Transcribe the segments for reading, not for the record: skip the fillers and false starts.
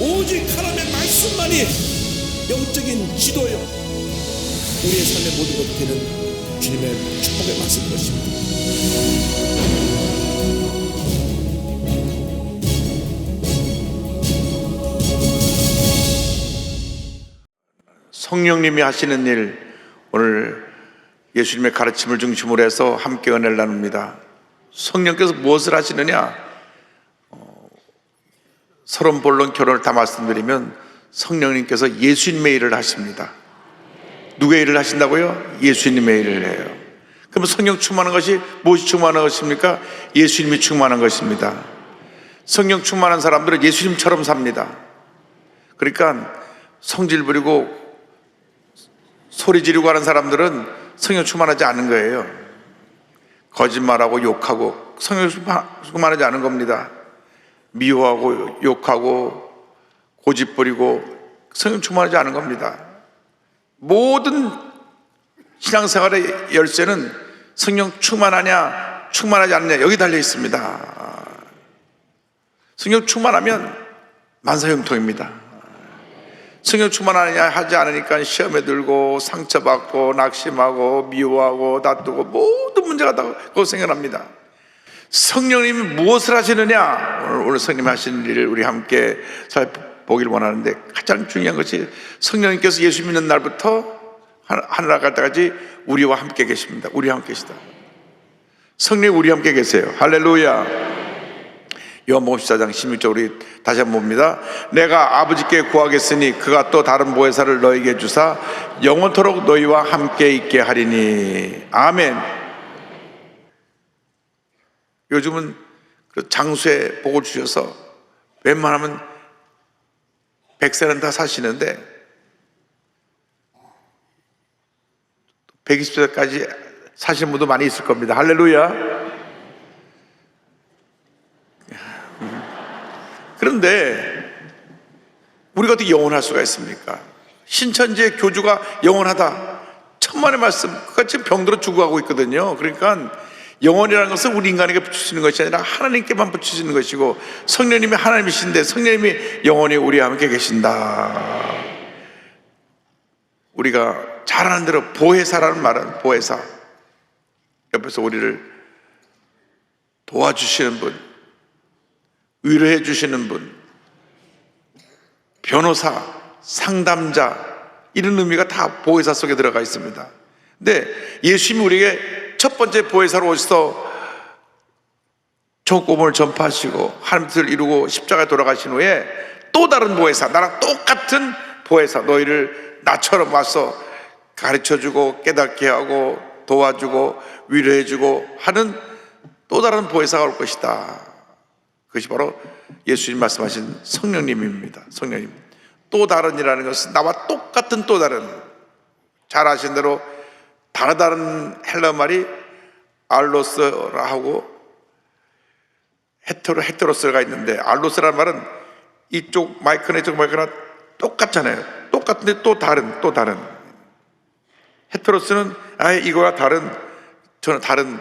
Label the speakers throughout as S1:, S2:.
S1: 오직 하나님의 말씀만이 영적인 지도요, 우리의 삶의 모든 것이 되는 주님의 축복의 말씀인 것입니다.
S2: 성령님이 하시는 일, 오늘 예수님의 가르침을 중심으로 해서 함께 은혜를 나눕니다. 성령께서 무엇을 하시느냐? 서론, 본론, 결론을 다 말씀드리면 성령님께서 예수님의 일을 하십니다. 누구의 일을 하신다고요? 예수님의 일을 해요. 그럼 성령 충만한 것이 무엇이 충만한 것입니까? 예수님이 충만한 것입니다. 성령 충만한 사람들은 예수님처럼 삽니다. 그러니까 성질 부리고 소리 지르고 하는 사람들은 성령 충만하지 않은 거예요. 거짓말하고 욕하고 성령 충만하지 않은 겁니다. 미워하고 욕하고 고집 부리고 성령 충만하지 않은 겁니다. 모든 신앙생활의 열쇠는 성령 충만하냐 충만하지 않느냐 여기 달려 있습니다. 성령 충만하면 만사형통입니다. 성령 충만하냐 하지 않으니까 시험에 들고 상처받고 낙심하고 미워하고 다투고 모든 문제가 다 그거 생겨납니다. 성령님이 무엇을 하시느냐, 오늘 성령님이 하시는 일을 우리 함께 살펴보기를 원하는데, 가장 중요한 것이 성령님께서 예수 믿는 날부터 하늘나라 갈 때까지 우리와 함께 계십니다. 우리와 함께 계시다. 성령이 우리와 함께 계세요. 할렐루야. 요한복음 14장 16절 우리 다시 한번 봅니다. 내가 아버지께 구하겠으니 그가 또 다른 보혜사를 너에게 주사 영원토록 너희와 함께 있게 하리니. 아멘. 요즘은 장수의 복을 주셔서 웬만하면 100세는 다 사시는데 120세까지 사시는 분도 많이 있을 겁니다. 할렐루야. 그런데 우리가 어떻게 영원할 수가 있습니까? 신천지의 교주가 영원하다, 천만의 말씀, 그가 지금 병들어 죽어가고 있거든요. 그러니까 영원이라는 것은 우리 인간에게 붙이시는 것이 아니라 하나님께만 붙이시는 것이고, 성령님이 하나님이신데 성령님이 영원히 우리와 함께 계신다. 우리가 잘 아는 대로 보혜사라는 말은, 보혜사, 옆에서 우리를 도와주시는 분, 위로해 주시는 분, 변호사, 상담자, 이런 의미가 다 보혜사 속에 들어가 있습니다. 근데 예수님이 우리에게 첫 번째 보혜사로 오셔서 복음을 전파하시고 하나님 뜻을 이루고 십자가에 돌아가신 후에 또 다른 보혜사, 나랑 똑같은 보혜사, 너희를 나처럼 와서 가르쳐주고 깨닫게 하고 도와주고 위로해주고 하는 또 다른 보혜사가 올 것이다. 그것이 바로 예수님 말씀하신 성령님입니다. 성령님. 또 다른이라는 것은 나와 똑같은 또 다른, 잘 아시는 대로 다른 헬라 말이 알로스라 하고 헤테로스가 있는데, 알로스라는 말은 이쪽 마이크나 이쪽 마이크나 똑같잖아요. 똑같은데 또 다른. 헤테로스는 이거와 다른, 저는 다른,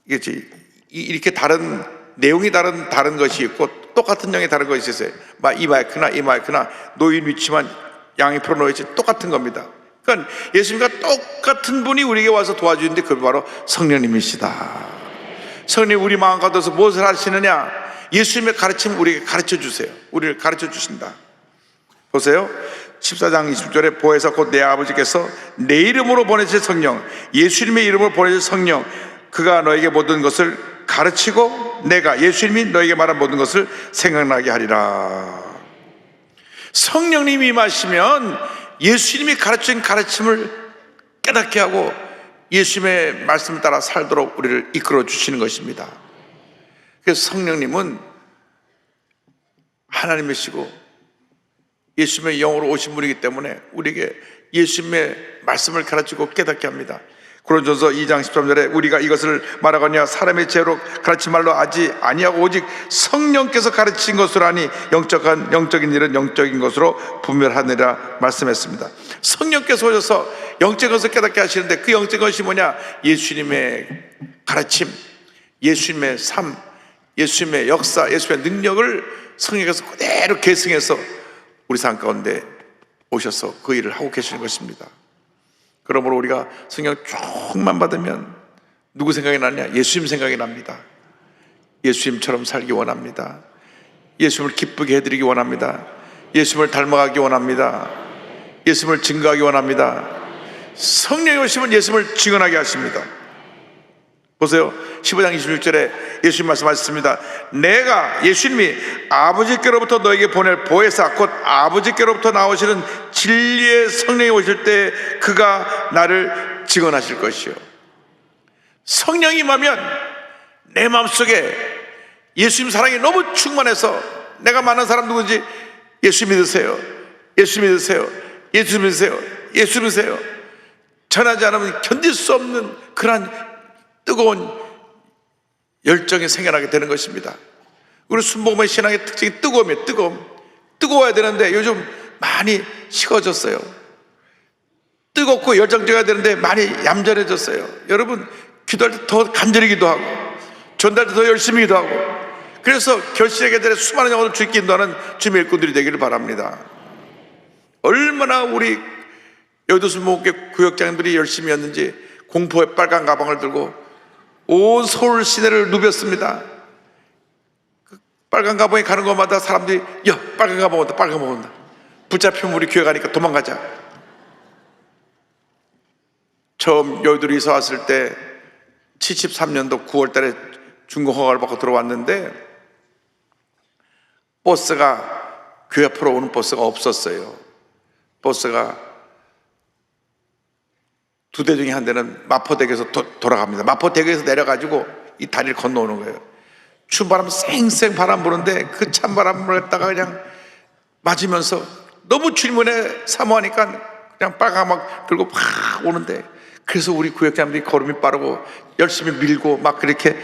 S2: 이겠지, 이렇게 다른 내용이 다른 것이 있고 똑같은 양이 다른 것이 있어요. 이 마이크나 놓인 위치만 양이 풀어놓여지 똑같은 겁니다. 그러니까 예수님과 똑같은 분이 우리에게 와서 도와주는데 그게 바로 성령님이시다. 성령님 우리 마음 가운데서 무엇을 하시느냐? 예수님의 가르침을 우리에게 가르쳐 주세요. 우리를 가르쳐 주신다. 보세요. 14장 20절에 보혜사 곧 내 아버지께서 내 이름으로 보내실 성령, 예수님의 이름으로 보내실 성령, 그가 너에게 모든 것을 가르치고 내가, 예수님이 너에게 말한 모든 것을 생각나게 하리라. 성령님이 임하시면 예수님이 가르친 가르침을 깨닫게 하고 예수님의 말씀을 따라 살도록 우리를 이끌어 주시는 것입니다. 그래서 성령님은 하나님이시고 예수님의 영으로 오신 분이기 때문에 우리에게 예수님의 말씀을 가르치고 깨닫게 합니다. 고린도전서 2장 13절에 우리가 이것을 말하거니와 사람의 죄로 가르친 말로 하지 아니하고 오직 성령께서 가르친 것으로 하니 영적인 일은 영적인 것으로 분별하느라 말씀했습니다. 성령께서 오셔서 영적인 것을 깨닫게 하시는데 그 영적인 것이 뭐냐? 예수님의 가르침, 예수님의 삶, 예수님의 역사, 예수님의 능력을 성령께서 그대로 계승해서 우리 삶 가운데 오셔서 그 일을 하고 계시는 것입니다. 그러므로 우리가 성령 조금만 받으면 누구 생각이 나냐? 예수님 생각이 납니다. 예수님처럼 살기 원합니다. 예수님을 기쁘게 해드리기 원합니다. 예수님을 닮아가기 원합니다. 예수님을 증거하기 원합니다. 성령이 오시면 예수님을 증언하게 하십니다. 보세요. 15장 26절에 예수님 말씀하셨습니다. 내가, 예수님이 아버지께로부터 너에게 보낼 보혜사 곧 아버지께로부터 나오시는 진리의 성령이 오실 때 그가 나를 증언하실 것이요. 성령이 임하면 내 마음속에 예수님 사랑이 너무 충만해서 내가 만난 사람 누군지 예수 믿으세요, 예수 믿으세요, 예수 믿으세요, 예수 믿으세요 전하지 않으면 견딜 수 없는 그러한 뜨거운 열정이 생겨나게 되는 것입니다. 우리 순복음의 신앙의 특징이 뜨거움이에요. 뜨거워야 되는데 요즘 많이 식어졌어요. 뜨겁고 열정적이어야 되는데 많이 얌전해졌어요. 여러분, 기도할 때 더 간절히 기도하고 전달 때 더 열심히 기도하고, 그래서 결실의 계절에 수많은 영혼을 주께 인도하는 주님의 일꾼들이 되기를 바랍니다. 얼마나 우리 여의도 순복음교회 구역장들이 열심히 였는지 공포의 빨간 가방을 들고 온 서울 시내를 누볐습니다. 그 빨간 가방에 가는 곳마다 사람들이 야, 빨간 가방 온다, 빨간 가방 온다. 붙잡히면 우리 교회 가니까 도망가자. 처음 여의도로 이사 왔을 때 73년도 9월 달에 준공 허가를 받고 들어왔는데 버스가, 교회 앞으로 오는 버스가 없었어요. 버스가 두 대 중에 한 대는 마포대교에서 돌아갑니다. 마포대교에서 내려가지고 이 다리를 건너오는 거예요. 추운 바람, 쌩쌩 바람 부는데 그 찬바람을 갖다가 그냥 맞으면서 너무 주님은혜 사모하니까 그냥 빨강막 들고 팍 오는데, 그래서 우리 구역장들이 걸음이 빠르고 열심히 밀고 막 그렇게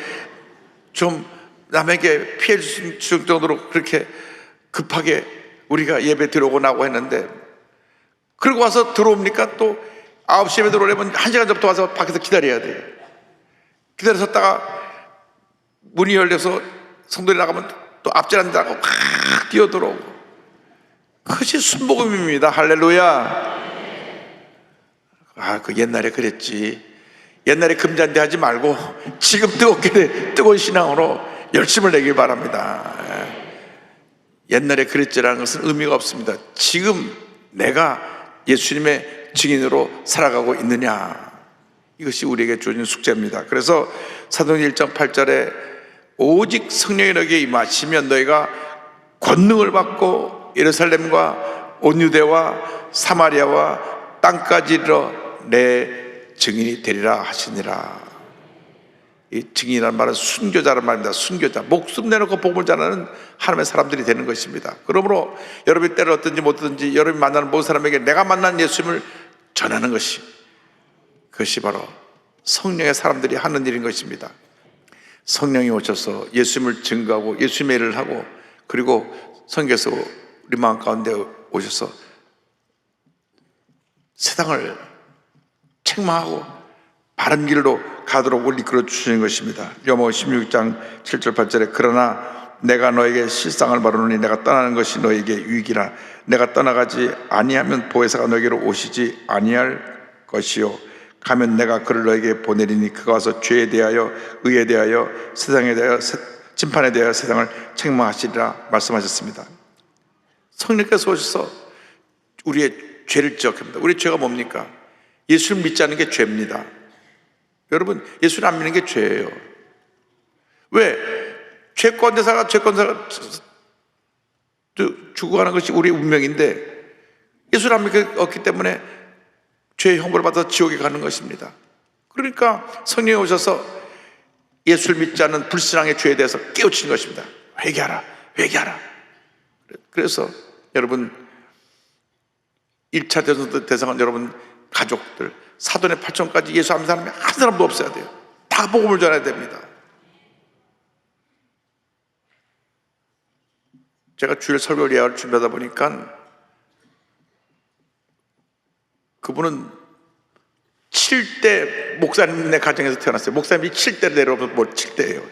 S2: 좀 남에게 피해 줄 정도로 그렇게 급하게 우리가 예배 들어오고 나고 했는데, 그러고 와서 들어옵니까? 또 9시 예배 들어오려면 1시간 전부터 와서 밖에서 기다려야 돼요. 기다렸다가 문이 열려서 성도들이 나가면 또 앞질 앉아고 팍 뛰어들어오고. 그것이 순복음입니다. 할렐루야. 그 옛날에 그랬지. 옛날에 금잔디 하지 말고 지금 뜨거운 신앙으로 열심을 내길 바랍니다. 옛날에 그랬지라는 것은 의미가 없습니다. 지금 내가 예수님의 증인으로 살아가고 있느냐, 이것이 우리에게 주어진 숙제입니다. 그래서 사도행전 1장 8절에 오직 성령이 너에게 임하시면 너희가 권능을 받고 예루살렘과 온 유대와 사마리아와 땅까지 이르러 내 증인이 되리라 하시니라. 이 증인이라는 말은 순교자란 말입니다. 순교자, 목숨 내놓고 복음을 전하는 하나님의 사람들이 되는 것입니다. 그러므로 여러분이 때를 얻든지 못 얻든지 여러분이 만나는 모든 사람에게 내가 만난 예수님을 전하는 것이, 그것이 바로 성령의 사람들이 하는 일인 것입니다. 성령이 오셔서 예수님을 증거하고 예수님의 일을 하고, 그리고 성경에서 우리 마음 가운데 오셔서 세상을 책망하고 바른 길로 가도록 우리 이끌어 주시는 것입니다. 요모 16장 7절 8절에 그러나 내가 너에게 실상을 말하노니 내가 떠나는 것이 너에게 유익이라. 내가 떠나가지 아니하면 보혜사가 너에게로 오시지 아니할 것이요 가면 내가 그를 너에게 보내리니 그가 와서 죄에 대하여 의에 대하여 세상에 대하여 심판에 대하여 세상을 책망하시리라 말씀하셨습니다. 성령께서 오셔서 우리의 죄를 지적합니다. 우리의 죄가 뭡니까? 예수를 믿지 않는 게 죄입니다. 여러분, 예수를 안 믿는 게 죄예요. 왜? 죄권자가 죽어가는 것이 우리의 운명인데 예수를 안 믿었기 때문에 죄의 형벌을 받아서 지옥에 가는 것입니다. 그러니까 성령이 오셔서 예수를 믿지 않는 불신앙의 죄에 대해서 깨우치는 것입니다. 회개하라, 회개하라. 그래서 여러분, 1차 대상은 여러분 가족들, 사돈의 8촌까지 예수 안 믿는 사람이 한 사람도 없어야 돼요. 다 복음을 전해야 됩니다. 제가 주일 설교 예화를 준비하다 보니까 그분은 7대 목사님의 가정에서 태어났어요. 목사님이 7대 내려오면 7대예요.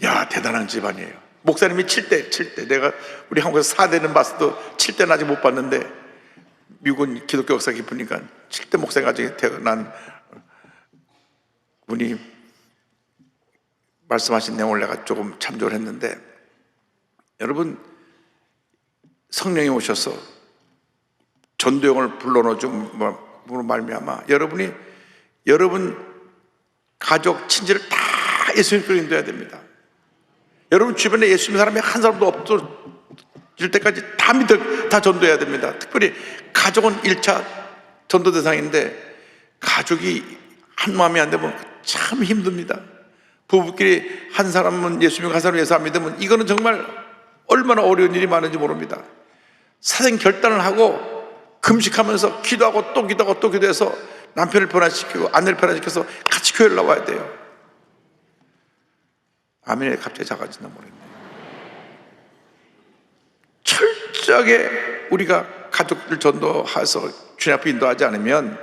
S2: 야, 대단한 집안이에요. 목사님이 7대 내가 우리 한국에서 4대는 봤어도 7대는 아직 못 봤는데 미국은 기독교 역사 깊으니까 7대 목사님 가정에 태어난 분이 말씀하신 내용을 내가 조금 참조를 했는데, 여러분 성령이 오셔서 전도형을 불러넣어줌으로 말미암아 여러분 가족 친지를 다 예수님께로 인도해야 됩니다. 여러분 주변에 예수 믿는 사람이 한 사람도 없어질 때까지 다 전도해야 됩니다. 특별히 가족은 1차 전도 대상인데 가족이 한 마음이 안 되면 참 힘듭니다. 부부끼리 한 사람은 예수 믿고 한 사람은 예수 안 믿으면 이거는 정말 얼마나 어려운 일이 많은지 모릅니다. 사생 결단을 하고 금식하면서 기도하고 또 기도하고 또 기도해서 남편을 변화시키고 아내를 변화시켜서 같이 교회를 나와야 돼요. 아멘이 갑자기 작아진다 모르겠네. 철저하게 우리가 가족들 전도해서 주님 앞에 인도하지 않으면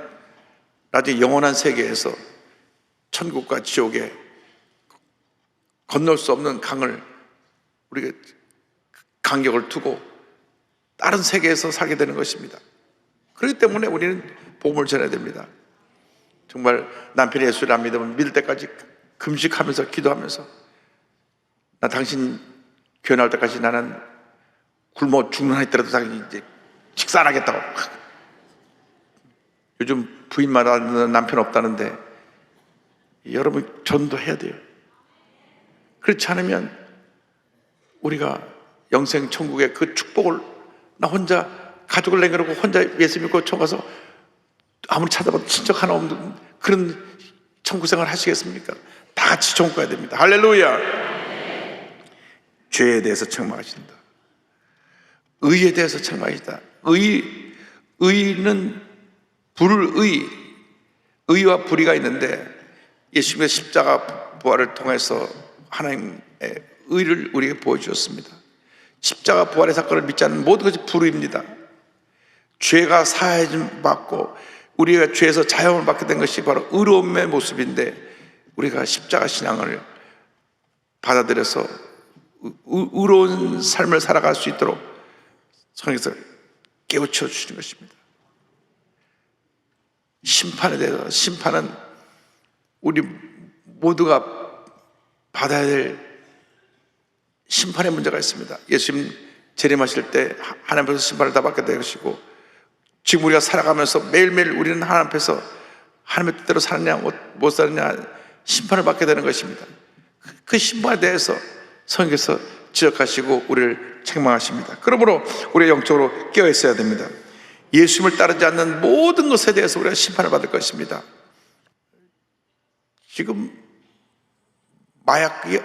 S2: 나중에 영원한 세계에서 천국과 지옥에 건널 수 없는 강을 우리가 간격을 두고 다른 세계에서 살게 되는 것입니다. 그렇기 때문에 우리는 복음을 전해야 됩니다. 정말 남편이 예수를 안 믿으면 믿을 때까지 금식하면서 기도하면서 나 당신 교회 나올 때까지 나는 굶어 죽는 한 있더라도 당신 이제 식사 안 하겠다고. 요즘 부인마다 남편 없다는데 여러분 전도해야 돼요. 그렇지 않으면 우리가 영생 천국의 그 축복을 나 혼자 가족을 내려놓고 혼자 예수 믿고 쳐가서 아무리 찾아봐도 친척 하나 없는 그런 천국 생활 하시겠습니까? 다 같이 천국 가야 됩니다. 할렐루야. 죄에 대해서 책망하신다. 의에 대해서 책망하신다. 의는 의와 불의가 있는데 예수님의 십자가 부활을 통해서 하나님의 의를 우리에게 보여주셨습니다. 십자가 부활의 사건을 믿지 않는 모든 것이 불의입니다. 죄가 사하심 받고 우리가 죄에서 자유함을 받게 된 것이 바로 의로움의 모습인데, 우리가 십자가 신앙을 받아들여서 의로운 삶을 살아갈 수 있도록 성령께서 깨우쳐 주시는 것입니다. 심판에 대해서, 심판은 우리 모두가 받아야 될 심판의 문제가 있습니다. 예수님 재림하실 때 하나님 앞에서 심판을 다 받게 될 것이고, 지금 우리가 살아가면서 매일매일 우리는 하나님 앞에서 하나님의 뜻대로 사느냐 못 사느냐 심판을 받게 되는 것입니다. 그 심판에 대해서 성령께서 지적하시고 우리를 책망하십니다. 그러므로 우리가 영적으로 깨어 있어야 됩니다. 예수님을 따르지 않는 모든 것에 대해서 우리가 심판을 받을 것입니다. 지금 마약이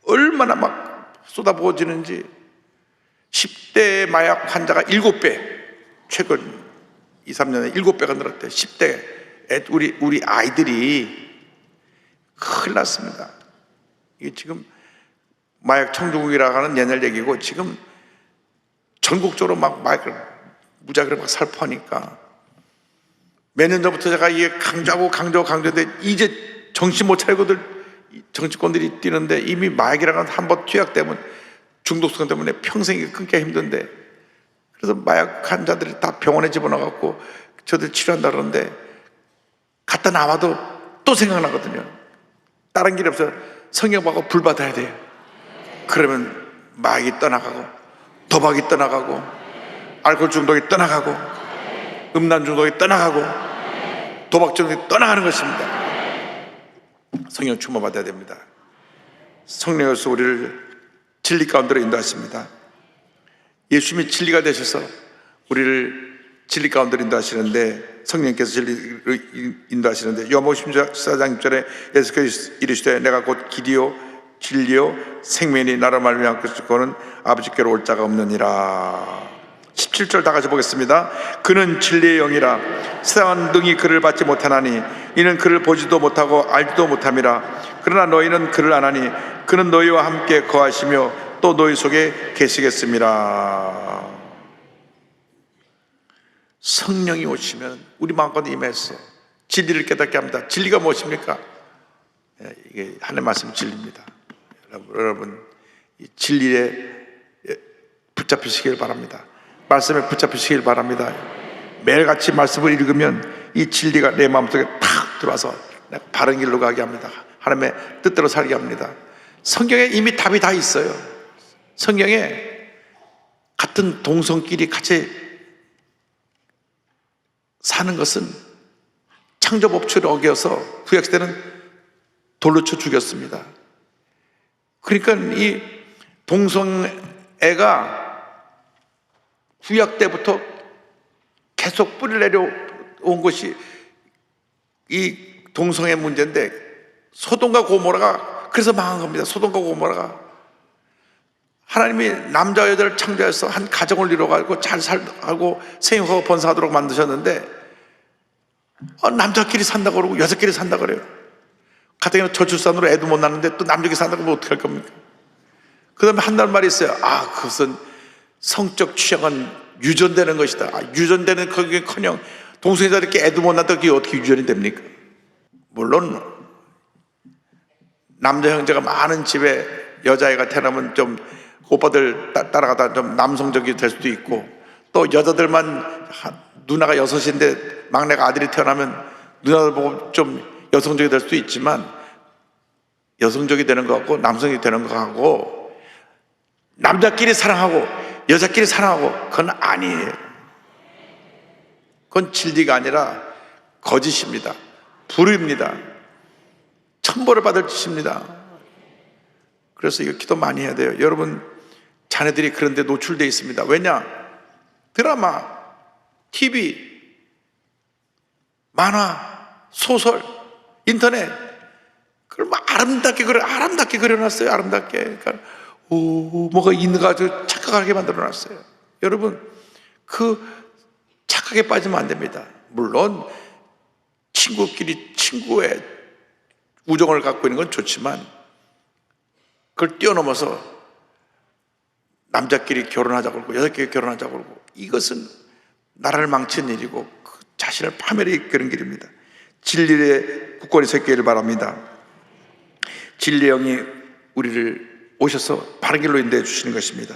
S2: 얼마나 막 쏟아부어지는지, 10대 마약 환자가 7배, 최근 2, 3년에 7배가 늘었대요. 10대 우리 아이들이 큰일 났습니다. 이게 지금 마약 청정국이라고 하는 옛날 얘기고, 지금 전국적으로 막 마약을 무작위로 막 살포하니까, 몇 년 전부터 제가 이게 강조하는데 이제 정신 못 차리고들 정치권들이 뛰는데, 이미 마약이라는 한번 투약되면 중독성 때문에 평생 끊기가 힘든데, 그래서 마약 환자들이 다 병원에 집어넣어갖고 저들 치료한다 그러는데 갔다 나와도 또 생각나거든요. 다른 길이 없어요. 성령 받고 불 받아야 돼요. 그러면 마약이 떠나가고 도박이 떠나가고 알코올 중독이 떠나가고 음란 중독이 떠나가고 도박 중독이 떠나가는 것입니다. 성령 충만 받아야 됩니다. 성령께서 우리를 진리 가운데로 인도하십니다. 예수님이 진리가 되셔서 우리를 진리 가운데로 인도하시는데, 성령께서 진리로 인도하시는데, 요한복음 14장 6절에 예수께서 이르시되 내가 곧 길이요 진리요 생명이니 나로 말미암아 그는 아버지께로 올 자가 없느니라. 17절 다 같이 보겠습니다. 그는 진리의 영이라 세상은 능히 그를 받지 못하나니 이는 그를 보지도 못하고 알지도 못함이라. 그러나 너희는 그를 아나니 그는 너희와 함께 거하시며 또 너희 속에 계시겠습니다. 성령이 오시면 우리 마음껏 임해서 진리를 깨닫게 합니다. 진리가 무엇입니까? 이게 하나님의 말씀 진리입니다. 여러분, 이 진리에 붙잡히시길 바랍니다. 말씀에 붙잡히시길 바랍니다. 매일같이 말씀을 읽으면 이 진리가 내 마음속에 탁 들어와서 내가 바른 길로 가게 합니다. 하나님의 뜻대로 살게 합니다. 성경에 이미 답이 다 있어요. 성경에 같은 동성끼리 같이 사는 것은 창조법칙을 어겨서 구약시대는 돌로 쳐 죽였습니다. 그러니까 이 동성애가 구약 때부터 계속 뿌리를 내려온 것이 이 동성애 문제인데, 소돔과 고모라가 그래서 망한 겁니다. 소돔과 고모라가 하나님이 남자 여자를 창조해서 한 가정을 이루어가지고 잘 살고 생육하고 번성하도록 만드셨는데 남자끼리 산다고 그러고 여자끼리 산다고 그래요. 가뜩이나 저출산으로 애도 못 낳는데 또 남자끼리 산다고 하면 어떻게 할 겁니까? 그 다음에 한단 말이 있어요. 그것은 성적 취향은 유전되는 것이다. 유전되는 거기에커녕 동성애자들끼리 애도 못 낳는데 그게 어떻게 유전이 됩니까? 물론 남자 형제가 많은 집에 여자애가 태어나면 좀 오빠들 따라가다 좀 남성적이 될 수도 있고, 또 여자들만 누나가 6인데 막내가 아들이 태어나면 누나들 보고 좀 여성적이 될 수도 있지만, 여성적이 되는 것 같고 남성이 되는 것 같고 남자끼리 사랑하고 여자끼리 사랑하고 그건 아니에요. 그건 진리가 아니라 거짓입니다. 불의입니다. 천벌을 받을 짓입니다. 그래서 이거 기도 많이 해야 돼요. 여러분 자녀들이 그런 데 노출되어 있습니다. 왜냐? 드라마, TV, 만화, 소설, 인터넷, 그걸 막 아름답게 그려놨어요. 아름답게. 그러니까 뭐가 있는가 아주 착각하게 만들어놨어요. 여러분 그 착각에 빠지면 안 됩니다. 물론 친구끼리 친구의 우정을 갖고 있는 건 좋지만 그걸 뛰어넘어서 남자끼리 결혼하자고 그러고 여자끼리 결혼하자고 그러고, 이것은 나라를 망치는 일이고 그 자신을 파멸에 이끄는 길입니다. 진리의 굳건히 서 있기를 바랍니다. 진리의 영이 우리를 오셔서 바른 길로 인도해 주시는 것입니다.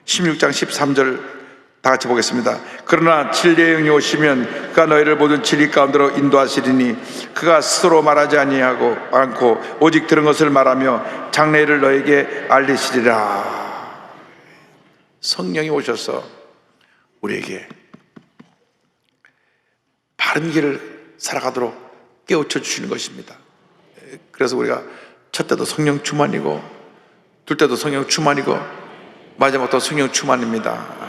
S2: 16장 13절 다 같이 보겠습니다. 그러나 진리의 영이 오시면 그가 너희를 모든 진리 가운데로 인도하시리니 그가 스스로 말하지 아니하고 않고 오직 들은 것을 말하며 장래일을 너에게 알리시리라. 성령이 오셔서 우리에게 바른 길을 살아가도록 깨우쳐 주시는 것입니다. 그래서 우리가 첫 때도 성령 충만이고 둘 때도 성령 충만이고 마지막도 성령 충만입니다.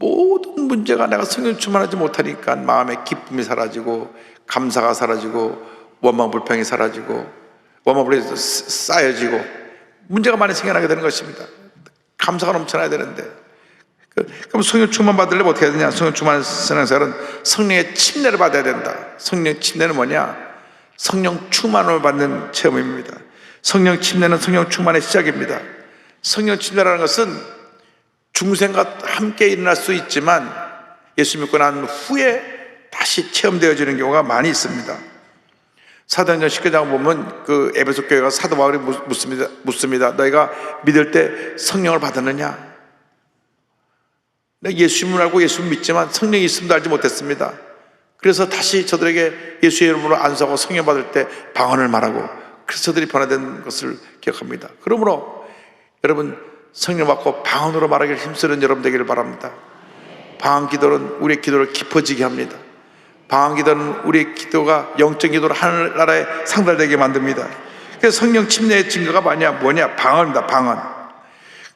S2: 모든 문제가 내가 성령 충만하지 못하니까 마음의 기쁨이 사라지고 감사가 사라지고 원망 불평이 사라지고 원망 불평이 쌓여지고 문제가 많이 생겨나게 되는 것입니다. 감사가 넘쳐나야 되는데, 그럼 성령 충만 받으려면 어떻게 해야 되냐? 성령 충만 신앙생활은 성령의 침례를 받아야 된다. 성령 침례는 뭐냐? 성령 충만을 받는 체험입니다. 성령 침례는 성령 충만의 시작입니다. 성령 침례라는 것은 중생과 함께 일어날 수 있지만 예수 믿고 난 후에 다시 체험되어지는 경우가 많이 있습니다. 사도행전 19장 보면 그 에베소 교회가 사도 바울이 묻습니다. 너희가 믿을 때 성령을 받았느냐? 내가 예수님을 알고 예수님을 믿지만 성령이 있음도 알지 못했습니다. 그래서 다시 저들에게 예수의 이름으로 안수하고 성령 받을 때 방언을 말하고, 그래서 저들이 변화된 것을 기억합니다. 그러므로 여러분 성령 받고 방언으로 말하기를 힘쓰는 여러분 되기를 바랍니다. 방언 기도는 우리의 기도를 깊어지게 합니다. 방언 기도는 우리의 기도가 영적 기도로 하늘나라에 상달되게 만듭니다. 그래서 성령 침례의 증거가 뭐냐? 방언입니다. 방언.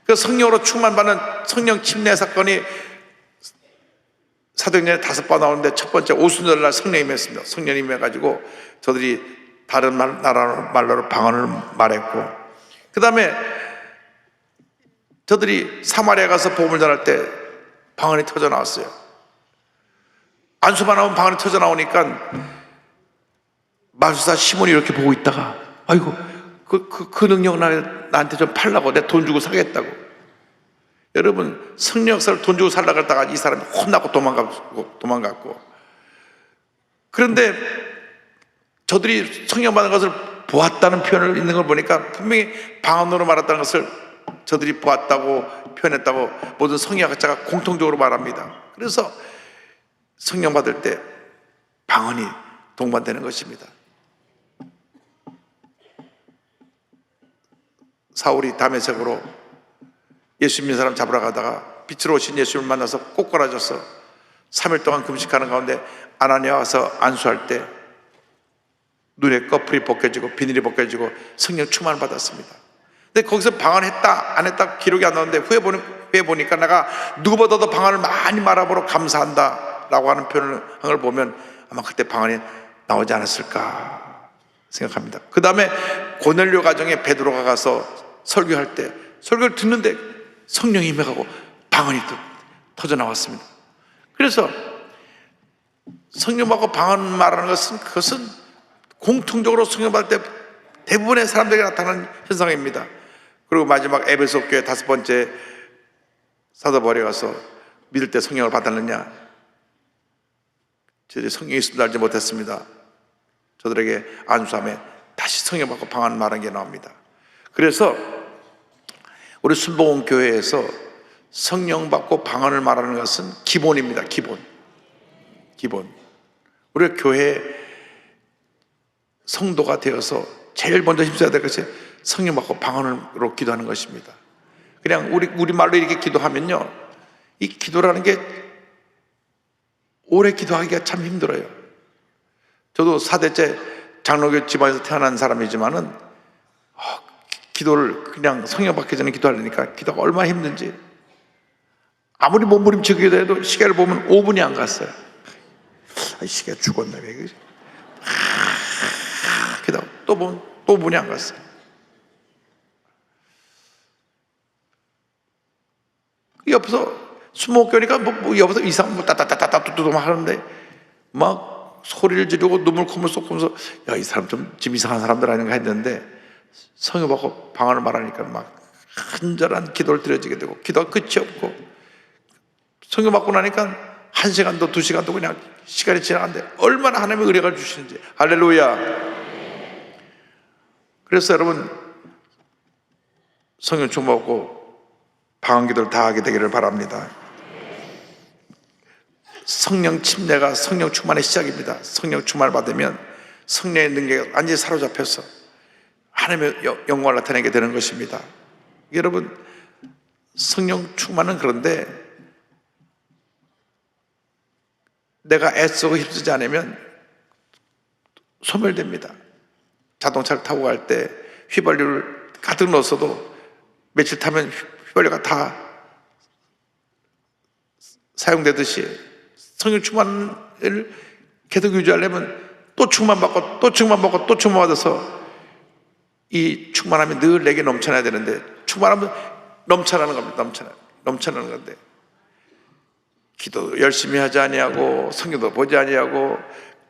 S2: 그 성령으로 충만받는 성령 침례 사건이 사도행전에 5번 나오는데 첫 번째 오순절날 성령이 임했습니다. 성령이 임해가지고 저들이 다른 말로 방언을 말했고, 그 다음에 저들이 사마리아 가서 복음을 전할 때 방언이 터져 나왔어요. 안수만 하면 방언이 터져 나오니까 마술사 시몬이 이렇게 보고 있다가 아이고 그 능력 나한테 좀 팔라고, 내가 돈 주고 사겠다고. 여러분 성령 역사를 돈 주고 살라고 했다가 이 사람이 혼나고 도망갔고, 그런데 저들이 성령 받은 것을 보았다는 표현을 있는 걸 보니까 분명히 방언으로 말했다는 것을 저들이 보았다고 표현했다고 모든 성경학자가 공통적으로 말합니다. 그래서 성령 받을 때 방언이 동반되는 것입니다. 사울이 다메섹으로 예수 믿는 사람 잡으러 가다가 빛으로 오신 예수를 만나서 꼬꾸라져서 3일 동안 금식하는 가운데 아나니아 와서 안수할 때 눈에 꺼풀이 벗겨지고 비늘이 벗겨지고 성령 충만을 받았습니다. 근데 거기서 방언했다 안 했다 기록이 안 나오는데 후에 보니까 내가 누구보다도 방언을 많이 말함으로 감사한다 라고 하는 표현을 한 걸 보면 아마 그때 방언이 나오지 않았을까 생각합니다. 그 다음에 고넬료 가정에 베드로가 가서 설교할 때 설교를 듣는데 성령이 임해가고 방언이 또 터져 나왔습니다. 그래서 성령 받고 방언 말하는 것은 그것은 공통적으로 성령 받을 때 대부분의 사람들에게 나타나는 현상입니다. 그리고 마지막 에베소 교회 5번째 사도 바울이 가서 믿을 때 성령을 받았느냐? 저희들이 성령이 있음도 알지 못했습니다. 저들에게 안수함에 다시 성령 받고 방언 말하는 게 나옵니다. 그래서 우리 순복음 교회에서 성령 받고 방언을 말하는 것은 기본입니다. 기본. 우리 교회 성도가 되어서 제일 먼저 힘써야 될 것이 성령 받고 방언으로 기도하는 것입니다. 그냥 우리 말로 이렇게 기도하면요, 이 기도라는 게 오래 기도하기가 참 힘들어요. 저도 4대째 장로교 집안에서 태어난 사람이지만은 기도를 그냥 성령 받기 전에 기도하려니까 기도가 얼마나 힘든지, 아무리 몸부림치고 기도해도 시계를 보면 5분이 안 갔어요. 시계 죽었나 왜 그러지? 기도 또 보면 또 5분이 안 갔어요. 옆에서 수목교니까 뭐 옆에서 이상 따따따따따 뚜뚜 하는데 막 소리를 지르고 눈물 콧물 쏟으면서 야, 이 사람 좀 이상한 사람들 아닌가 했는데 성령 받고 방언을 말하니까 막 간절한 기도를 드려지게 되고 기도가 끝이 없고 성령 받고 나니까 1시간도 2시간도 그냥 시간이 지나가는데 얼마나 하나님의 은혜가 주시는지. 할렐루야. 그래서 여러분 성령 충만하고 방언 기도를 다 하게 되기를 바랍니다. 성령 침례가 성령 충만의 시작입니다. 성령 충만을 받으면 성령의 능력에 완전히 사로잡혀서 하나님의 영광을 나타내게 되는 것입니다. 여러분 성령 충만은 그런데 내가 애쓰고 힘쓰지 않으면 소멸됩니다. 자동차를 타고 갈 때 휘발유를 가득 넣었어도 며칠 타면 휘발유가 다 사용되듯이 성령 충만을 계속 유지하려면 또 충만받고 또 충만받고 또 충만받아서 이 충만함이 늘 내게 넘쳐나야 되는데 충만하면 넘쳐나는 겁니다. 넘쳐나는 건데 기도 열심히 하지 아니하고 성경도 보지 아니하고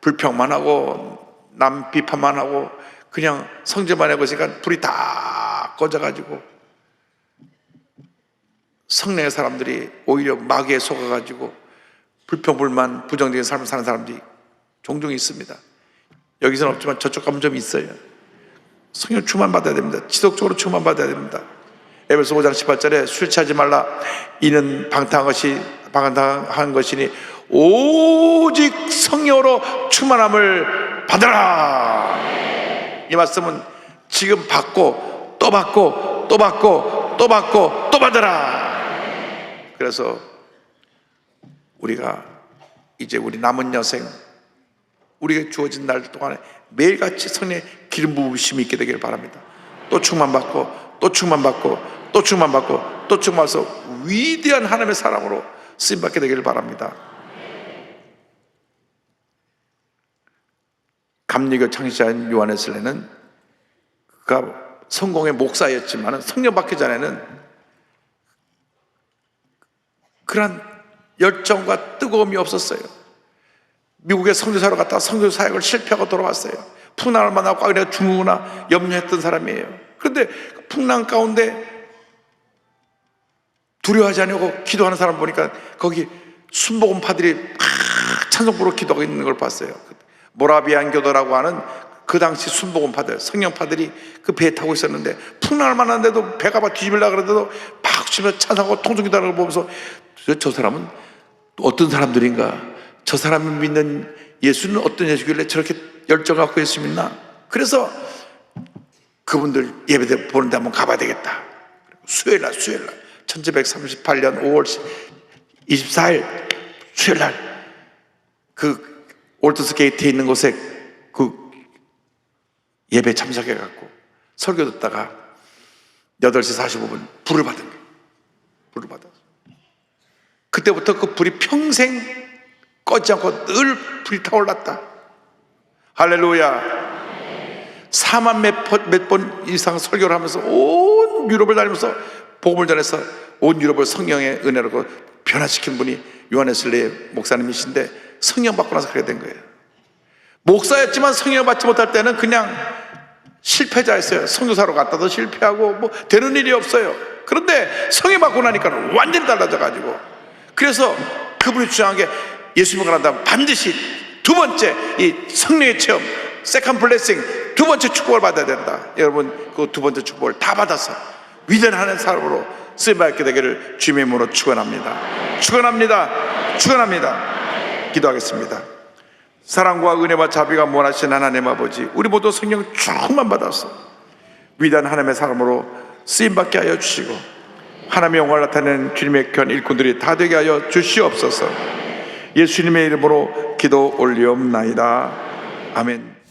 S2: 불평만 하고 남 비판만 하고 그냥 성질만 하고 있으니까 불이 다 꺼져가지고 성령의 사람들이 오히려 마귀에 속아가지고 불평불만 부정적인 삶을 사는 사람들이 종종 있습니다. 여기서는 없지만 저쪽 가면 좀 있어요. 성령 충만 받아야 됩니다. 지속적으로 충만 받아야 됩니다. 에베소 5장 18절에 술 취하지 말라. 이는 방탕한 것이니 오직 성령으로 충만함을 받으라. 이 말씀은 지금 받고 또 받고 또 받고 또 받고 또 받으라. 그래서 우리가 이제 우리 남은 여생 우리에게 주어진 날 동안에 매일같이 성령의 기름 부으심이 있게 되기를 바랍니다. 또 충만받고 또 충만받고 또 충만받고 또 충만해서 위대한 하나님의 사람으로 쓰임받게 되기를 바랍니다. 감리교 창시자인 요한의 설례는 그가 성공의 목사였지만 성령 받기 전에는 그런 열정과 뜨거움이 없었어요. 미국에 선교사로 갔다가 선교 사역을 실패하고 돌아왔어요. 풍랑을 만나고 내가 죽는구나 염려했던 사람이에요. 그런데 풍랑 가운데 두려워하지 않고 기도하는 사람 보니까 거기 순복음파들이 찬송 부르고 기도하고 있는 걸 봤어요. 모라비안 교도라고 하는 그 당시 순복음파들, 성령파들이 그 배에 타고 있었는데 풍랑을 만났는데도 배가 막 뒤집으려고 그러는데도 막 치면서 찬송하고 통성기도하는 걸 보면서 저 사람은 어떤 사람들인가? 저 사람이 믿는 예수는 어떤 예수길래 저렇게 열정 갖고 예수 믿나? 그래서 그분들 예배 보는데 한번 가봐야 되겠다. 수요일날 1938년 5월 24일 수요일날 그 올드스 게이트에 있는 곳에 그 예배 참석해갖고 설교 듣다가 8시 45분 불을 받은 거예요. 불을 받았어. 그때부터 그 불이 평생 꺼지지 않고 늘 불이 타올랐다. 할렐루야. 4만 몇 번 이상 설교를 하면서 온 유럽을 다니면서 복음을 전해서 온 유럽을 성령의 은혜로 변화시킨 분이 요한 웨슬리 목사님이신데 성령 받고 나서 그렇게 된 거예요. 목사였지만 성령 받지 못할 때는 그냥 실패자였어요. 선교사로 갔다도 실패하고 뭐 되는 일이 없어요. 그런데 성령 받고 나니까 완전히 달라져 가지고, 그래서 그분이 주장한 게 예수 믿고 난 다음 반드시 두 번째 이 성령의 체험, 세컨 블레싱, 두 번째 축복을 받아야 된다. 여러분 그 두 번째 축복을 다 받아서 위대한 사람으로 쓰임받게 되기를 주님의 이름으로 축원합니다. 축원합니다. 축원합니다. 기도하겠습니다. 사랑과 은혜와 자비가 무한하신 하나님 아버지, 우리 모두 성령 충만 받아서 위대한 하나님의 사람으로 쓰임받게 하여 주시고 하나님의 영광을 나타내는 주님의 귀한 일꾼들이 다 되게 하여 주시옵소서. 예수님의 이름으로 기도 올리옵나이다. 아멘.